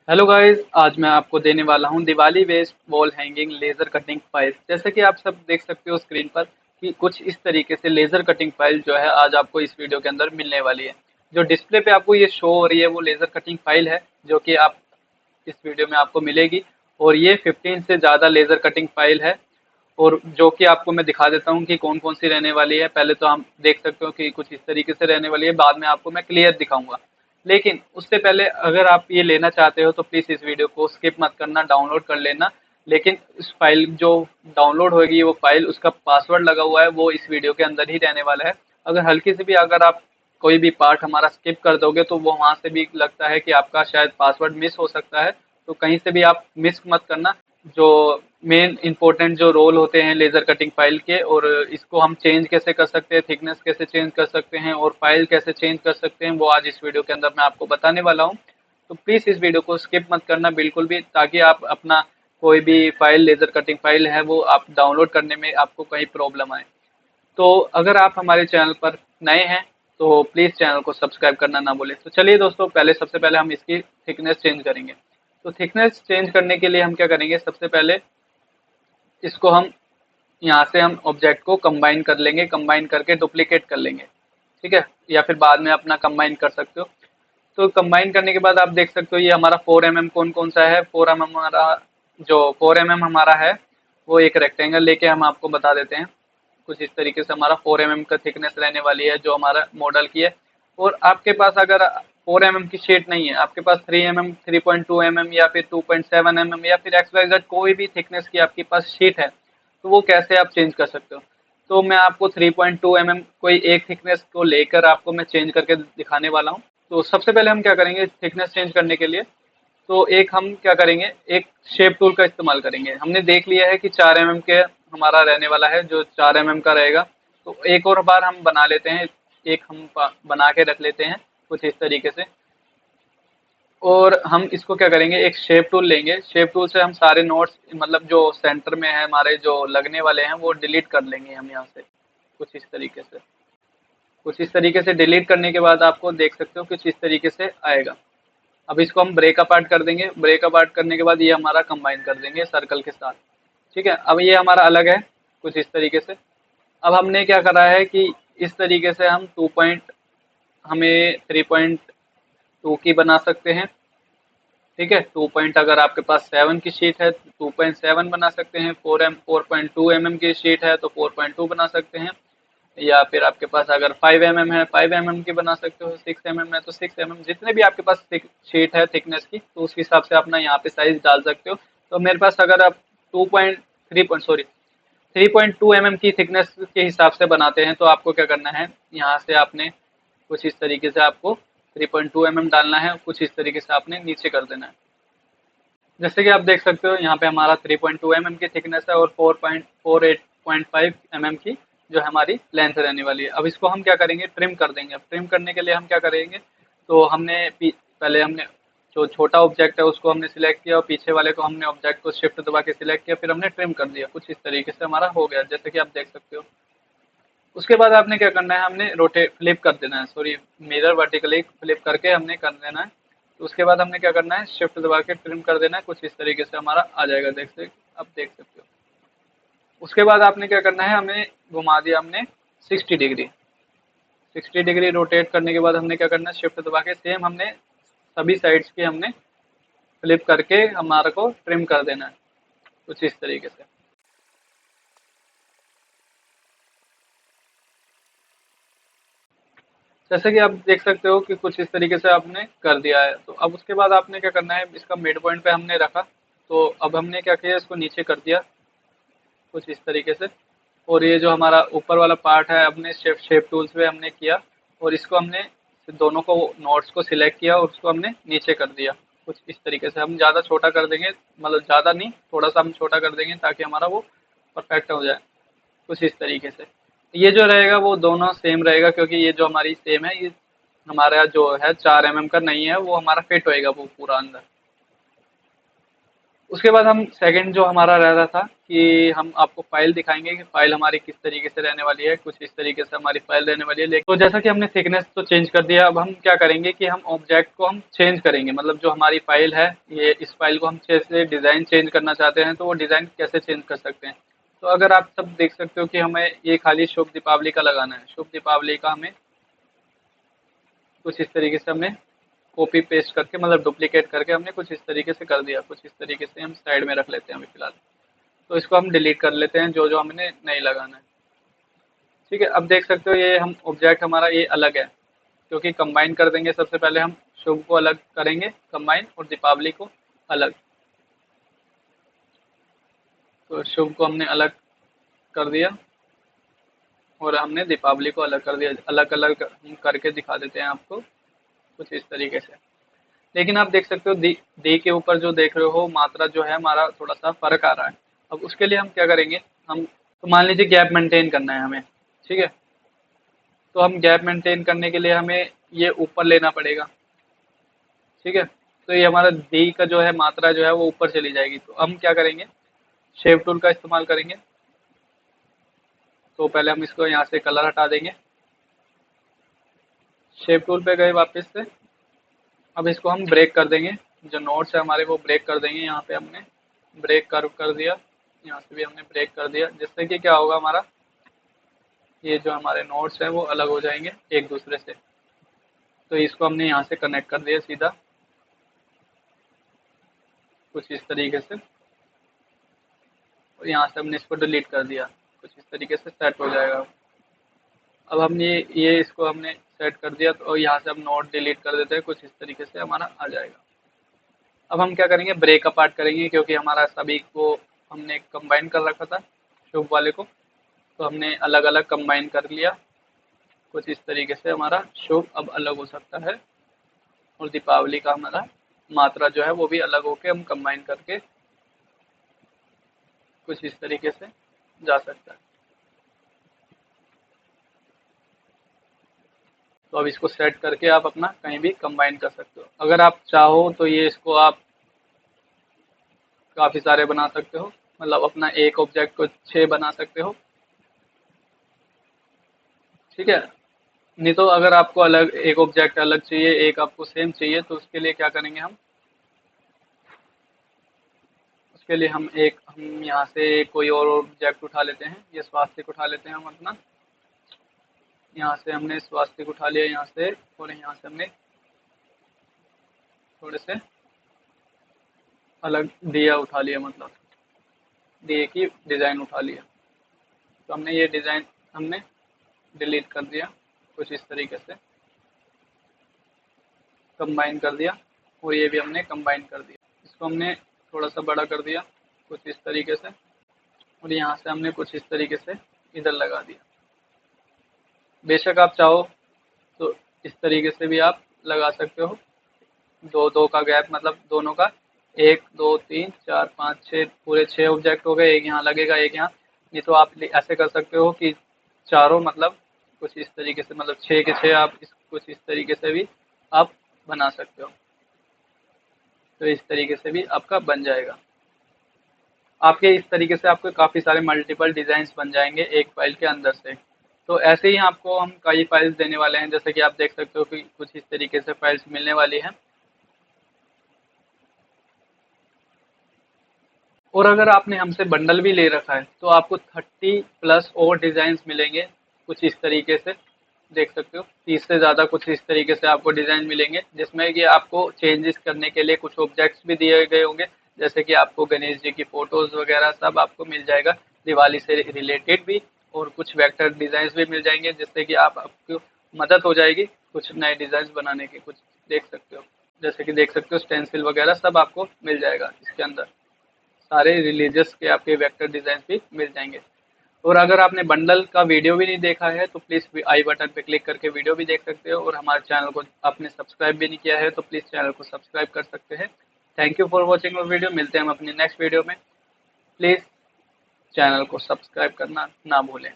Hello guys, आज मैं आपको देने वाला हूं Diwali based wall hanging laser cutting file. जैसे कि आप सब देख सकते हो स्क्रीन पर कि कुछ इस तरीके से लेजर कटिंग फाइल जो है आज आपको इस वीडियो के अंदर मिलने वाली है। जो डिस्प्ले पे आपको ये शो हो रही है वो लेजर कटिंग फाइल है, जो कि आप इस वीडियो में आपको मिलेगी। और ये 15 से ज़्यादा लेजर कटिंग फाइल है, और जो कि आपको मैं दिखा देता हूँ कि कौन कौन सी रहने वाली है। पहले तो हम देख सकते हो कि कुछ इस तरीके से रहने वाली है, बाद में आपको मैं क्लियर दिखाऊंगा। लेकिन उससे पहले अगर आप ये लेना चाहते हो तो प्लीज़ इस वीडियो को स्किप मत करना, डाउनलोड कर लेना। लेकिन इस फाइल जो डाउनलोड होगी वो फाइल, उसका पासवर्ड लगा हुआ है, वो इस वीडियो के अंदर ही रहने वाला है। अगर हल्की से भी अगर आप कोई भी पार्ट हमारा स्किप कर दोगे तो वो वहां से भी लगता है कि आपका शायद पासवर्ड मिस हो सकता है। तो कहीं से भी आप मिस मत करना। जो मेन इंपॉर्टेंट जो रोल होते हैं लेजर कटिंग फाइल के, और इसको हम चेंज कैसे कर सकते हैं, थिकनेस कैसे चेंज कर सकते हैं और फाइल कैसे चेंज कर सकते हैं, वो आज इस वीडियो के अंदर मैं आपको बताने वाला हूँ। तो प्लीज इस वीडियो को स्किप मत करना बिल्कुल भी, ताकि आप अपना कोई भी फाइल लेजर कटिंग फाइल है वो आप डाउनलोड करने में आपको कहीं प्रॉब्लम आए। तो अगर आप हमारे चैनल पर नए हैं तो प्लीज चैनल को सब्सक्राइब करना ना भूलें। तो चलिए दोस्तों, पहले सबसे पहले हम इसकी थिकनेस चेंज करेंगे। तो थिकनेस चेंज करने के लिए हम क्या करेंगे, सबसे पहले इसको हम यहाँ से हम ऑब्जेक्ट को कंबाइन कर लेंगे, कंबाइन करके डुप्लीकेट कर लेंगे। ठीक है, या फिर बाद में अपना कंबाइन कर सकते हो। तो कंबाइन करने के बाद आप देख सकते हो ये हमारा 4 mm कौन कौन सा है। 4 mm हमारा, जो 4 mm हमारा है वो एक रेक्टेंगल लेके हम आपको बता देते हैं। कुछ इस तरीके से हमारा 4 mm का थिकनेस रहने वाली है जो हमारा मॉडल की है। और आपके पास अगर 4 mm की शीट नहीं है, आपके पास 3 mm, 3.2 mm या फिर 2.7 mm या फिर XYZ कोई भी थिकनेस की आपके पास शीट है, तो वो कैसे आप चेंज कर सकते हो। तो मैं आपको 3.2 mm कोई एक थिकनेस को लेकर आपको मैं चेंज करके दिखाने वाला हूँ। तो सबसे पहले हम क्या करेंगे थिकनेस चेंज करने के लिए, तो एक हम क्या करेंगे, एक शेप टूल का इस्तेमाल करेंगे। हमने देख लिया है कि 4 mm के हमारा रहने वाला है, जो 4 mm का रहेगा। तो एक और बार हम बना लेते हैं, एक हम बना के रख लेते हैं कुछ इस तरीके से। और हम इसको क्या करेंगे, एक शेप टूल लेंगे। शेप टूल से हम सारे नोट्स, मतलब जो सेंटर में है हमारे जो लगने वाले हैं, वो डिलीट कर लेंगे हम यहाँ से कुछ इस तरीके से। कुछ इस तरीके से डिलीट करने के बाद आपको देख सकते हो कुछ इस तरीके से आएगा। अब इसको हम ब्रेक अपार्ट कर देंगे। ब्रेक अपार्ट करने के बाद ये हमारा कंबाइन कर देंगे सर्कल के साथ। ठीक है, अब ये हमारा अलग है कुछ इस तरीके से। अब हमने क्या करा है कि इस तरीके से हम हमें 3.2 की बना सकते हैं। ठीक है, 2 पॉइंट अगर आपके पास 7 की शीट है तो 2.7 बना सकते हैं। 4.2 mm की शीट है तो 4.2 बना सकते हैं। या फिर आपके पास अगर 5 mm है, 5 mm की बना सकते हो। 6 mm है तो 6 mm, जितने भी आपके पास शीट है थिकनेस की, तो उस हिसाब से अपना यहाँ पे साइज डाल सकते हो। तो मेरे पास अगर आप 3.2 mm की थिकनेस के हिसाब से बनाते हैं तो आपको क्या करना है, यहाँ से आपने कुछ इस तरीके से आपको 3.2 mm डालना है, कुछ इस तरीके से आपने नीचे कर देना है। जैसे कि आप देख सकते हो यहाँ पे हमारा 3.2 mm की थिकनेस है और 4.5 mm की जो हमारी लेंथ रहने वाली है। अब इसको हम क्या करेंगे, ट्रिम कर देंगे। अब ट्रिम करने के लिए हम क्या करेंगे, तो पहले हमने जो छोटा ऑब्जेक्ट है उसको हमने सिलेक्ट किया, और पीछे वाले को हमने ऑब्जेक्ट को शिफ्ट दबा के सिलेक्ट किया, फिर हमने ट्रिम कर दिया। कुछ इस तरीके से हमारा हो गया, जैसे कि आप देख सकते हो। उसके बाद आपने क्या करना है, हमने रोटेट फ्लिप कर देना है, सॉरी, मिरर वर्टिकली फ्लिप करके हमने कर देना है। तो उसके बाद हमने क्या करना है, शिफ्ट दबा के ट्रिम कर देना है। कुछ इस तरीके से हमारा आ जाएगा, आप देख सकते हो। उसके बाद आपने क्या करना है, हमें घुमा दिया हमने 60 डिग्री। 60 डिग्री रोटेट करने के बाद हमने क्या करना है, शिफ्ट दबा के सेम हमने सभी साइड्स के हमने फ्लिप करके हमारे को ट्रिम कर देना है कुछ इस तरीके से। जैसे कि आप देख सकते हो कि कुछ इस तरीके से आपने कर दिया है। तो अब उसके बाद आपने क्या करना है, इसका मिड पॉइंट पे हमने रखा। तो अब हमने क्या किया, इसको नीचे कर दिया कुछ इस तरीके से। और ये जो हमारा ऊपर वाला पार्ट है, अपने शेप टूल्स पे हमने किया, और इसको हमने दोनों को नोट्स को सिलेक्ट किया और उसको हमने नीचे कर दिया। कुछ इस तरीके से हम ज़्यादा छोटा कर देंगे, मतलब ज़्यादा नहीं, थोड़ा सा हम छोटा कर देंगे ताकि हमारा वो परफेक्ट हो जाए कुछ इस तरीके से। ये जो रहेगा वो दोनों सेम रहेगा, क्योंकि ये जो हमारी सेम है, ये हमारा जो है 4 mm का नहीं है, वो हमारा फिट होएगा वो पूरा अंदर। उसके बाद हम सेकंड जो हमारा रह रहा था कि हम आपको फाइल दिखाएंगे कि फाइल हमारी किस तरीके से रहने वाली है, कुछ इस तरीके से हमारी फाइल रहने वाली है। लेकिन तो जैसा कि हमने थिकनेस तो चेंज कर दिया, अब हम क्या करेंगे कि हम ऑब्जेक्ट को हम चेंज करेंगे, मतलब जो हमारी फाइल है, ये इस फाइल को हम जैसे डिज़ाइन चेंज करना चाहते हैं तो वो डिज़ाइन कैसे चेंज कर सकते हैं। तो अगर आप सब देख सकते हो कि हमें ये खाली शुभ दीपावली का लगाना है, शुभ दीपावली का हमें कुछ इस तरीके से हमने कॉपी पेस्ट करके, मतलब डुप्लीकेट करके हमने कुछ इस तरीके से कर दिया। कुछ इस तरीके से हम साइड में रख लेते हैं अभी फिलहाल। तो इसको हम डिलीट कर लेते हैं, जो जो हमने नहीं लगाना है। ठीक है, अब देख सकते हो ये हम ऑब्जेक्ट हमारा ये अलग है, क्योंकि कंबाइन कर देंगे। सबसे पहले हम शुभ को अलग करेंगे कंबाइन, और दीपावली को अलग। तो शुभ को हमने अलग कर दिया और हमने दीपावली को अलग कर दिया। अलग अलग हम करके दिखा देते हैं आपको कुछ इस तरीके से। लेकिन आप देख सकते हो दी के ऊपर जो देख रहे हो मात्रा जो है हमारा थोड़ा सा फर्क आ रहा है। अब उसके लिए हम क्या करेंगे, हम तो मान लीजिए गैप मेंटेन करना है हमें। ठीक है, तो हम गैप मेंटेन करने के लिए हमें ये ऊपर लेना पड़ेगा। ठीक है, तो ये हमारा डी का जो है मात्रा जो है वो ऊपर चली जाएगी। तो हम क्या करेंगे, शेप टूल का इस्तेमाल करेंगे। तो पहले हम इसको यहाँ से कलर हटा देंगे, शेप टूल पे गए वापस से। अब इसको हम ब्रेक कर देंगे, जो नोट्स है हमारे वो ब्रेक कर देंगे। यहाँ पे हमने ब्रेक कर दिया, यहाँ से भी हमने ब्रेक कर दिया, जिससे कि क्या होगा, हमारा ये जो हमारे नोट्स हैं वो अलग हो जाएंगे एक दूसरे से। तो इसको हमने यहाँ से कनेक्ट कर दिया सीधा कुछ इस तरीके से, और यहाँ से हमने इसको डिलीट कर दिया। कुछ इस तरीके से सेट हो जाएगा। अब हमने ये इसको हमने सेट कर दिया, तो यहाँ से हम नोट डिलीट कर देते हैं। कुछ इस तरीके से हमारा आ जाएगा। अब हम क्या करेंगे, ब्रेक अपार्ट करेंगे, क्योंकि हमारा सभी को हमने कंबाइन कर रखा था शुभ वाले को, तो हमने अलग अलग कंबाइन कर लिया। कुछ इस तरीके से हमारा शुभ अब अलग हो सकता है, और दीपावली का हमारा मात्रा जो है वो भी अलग होके हम कंबाइन करके कुछ इस तरीके से जा सकता है। तो अब इसको सेट करके आप अपना कहीं भी कंबाइन कर सकते हो। अगर आप चाहो तो ये इसको आप काफ़ी सारे बना सकते हो, मतलब अपना एक ऑब्जेक्ट को 6 बना सकते हो। ठीक है, नहीं तो अगर आपको अलग एक ऑब्जेक्ट अलग चाहिए, एक आपको सेम चाहिए, तो उसके लिए क्या करेंगे, हम उसके लिए हम यहाँ से कोई और ऑब्जेक्ट उठा लेते हैं। ये स्वास्तिक उठा लेते हैं हम अपना। यहाँ से हमने स्वास्तिक उठा लिया यहाँ से, और यहाँ से हमने थोड़े से अलग दिया उठा लिया, मतलब दिए की डिज़ाइन उठा लिया। तो हमने ये डिज़ाइन हमने डिलीट कर दिया, कुछ इस तरीके से कंबाइन कर दिया, और ये भी हमने कंबाइन कर दिया। इसको हमने थोड़ा सा बड़ा कर दिया कुछ इस तरीके से, और यहाँ से हमने कुछ इस तरीके से इधर लगा दिया। बेशक आप चाहो तो इस तरीके से भी आप लगा सकते हो, दो दो का गैप, मतलब दोनों का 1 2 3 4 5 6, पूरे 6 ऑब्जेक्ट हो गए। एक यहाँ लगेगा, एक यहाँ। नहीं तो आप ऐसे कर सकते हो कि चारों, मतलब कुछ इस तरीके से, मतलब 6 के 6 आप कुछ इस तरीके से भी आप बना सकते हो। तो इस तरीके से भी आपका बन जाएगा। आपके इस तरीके से आपके काफ़ी सारे मल्टीपल डिज़ाइंस बन जाएंगे एक फाइल के अंदर से। तो ऐसे ही आपको हम कई फाइल्स देने वाले हैं, जैसे कि आप देख सकते हो कि कुछ इस तरीके से फाइल्स मिलने वाली हैं। और अगर आपने हमसे बंडल भी ले रखा है तो आपको 30 प्लस और डिज़ाइंस मिलेंगे कुछ इस तरीके से। देख सकते हो 30 से ज़्यादा कुछ इस तरीके से आपको डिज़ाइन मिलेंगे, जिसमें कि आपको चेंजेस करने के लिए कुछ ऑब्जेक्ट्स भी दिए गए होंगे, जैसे कि आपको गणेश जी की फ़ोटोज़ वगैरह सब आपको मिल जाएगा दिवाली से रिलेटेड भी, और कुछ वेक्टर डिज़ाइंस भी मिल जाएंगे, जिससे कि आपको मदद हो जाएगी कुछ नए डिज़ाइन बनाने की। कुछ देख सकते हो, जैसे कि देख सकते हो स्टेंसिल वगैरह सब आपको मिल जाएगा इसके अंदर। सारे रिलीजियस के आपके वेक्टर डिज़ाइन भी मिल जाएंगे। और अगर आपने बंडल का वीडियो भी नहीं देखा है तो प्लीज़ आई बटन पे क्लिक करके वीडियो भी देख सकते हो, और हमारे चैनल को आपने सब्सक्राइब भी नहीं किया है तो प्लीज़ चैनल को सब्सक्राइब कर सकते हैं। Thank you for watching our video. मिलते हैं हम अपनी नेक्स्ट वीडियो में। प्लीज़ चैनल को सब्सक्राइब करना ना भूलें।